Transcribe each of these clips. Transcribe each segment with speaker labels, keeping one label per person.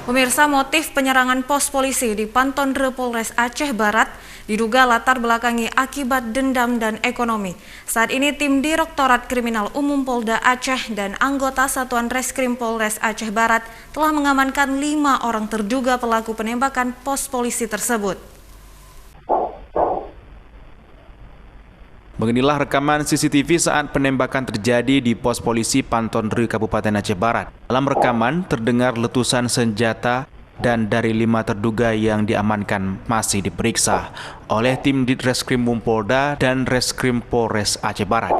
Speaker 1: Pemirsa, motif penyerangan pos polisi di Pantondre Polres Aceh Barat diduga latar belakangi akibat dendam dan ekonomi. Saat ini tim Direktorat Kriminal Umum Polda Aceh dan anggota Satuan Reskrim Polres Aceh Barat telah mengamankan 5 orang terduga pelaku penembakan pos polisi tersebut.
Speaker 2: Beginilah rekaman CCTV saat penembakan terjadi di pos polisi Pantondre, Kabupaten Aceh Barat. Dalam rekaman terdengar letusan senjata dan dari 5 terduga yang diamankan masih diperiksa oleh tim Ditreskrim Polda dan Reskrim Polres Aceh Barat.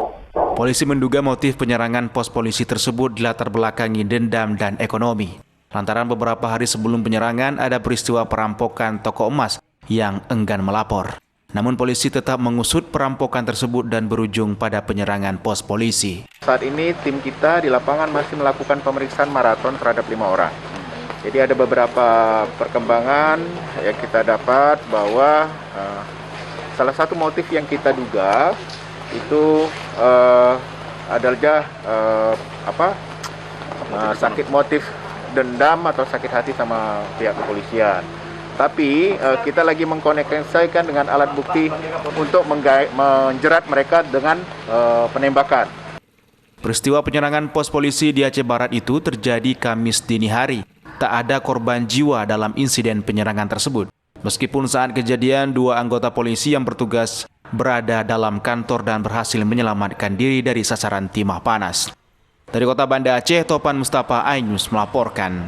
Speaker 2: Polisi menduga motif penyerangan pos polisi tersebut dilatar belakangi dendam dan ekonomi. Lantaran beberapa hari sebelum penyerangan ada peristiwa perampokan toko emas yang enggan melapor. Namun polisi tetap mengusut perampokan tersebut dan berujung pada penyerangan pos polisi.
Speaker 3: Saat ini tim kita di lapangan masih melakukan pemeriksaan maraton terhadap 5 orang. Jadi ada beberapa perkembangan yang kita dapat bahwa salah satu motif yang kita duga itu adalah sakit motif dendam atau sakit hati sama pihak kepolisian. Tapi kita lagi mengkoneksikan dengan alat bukti untuk menjerat mereka dengan penembakan.
Speaker 2: Peristiwa penyerangan pos polisi di Aceh Barat itu terjadi Kamis dini hari. Tak ada korban jiwa dalam insiden penyerangan tersebut. Meskipun saat kejadian 2 anggota polisi yang bertugas berada dalam kantor dan berhasil menyelamatkan diri dari sasaran timah panas. Dari Kota Banda Aceh, Topan Mustafa, iNews melaporkan.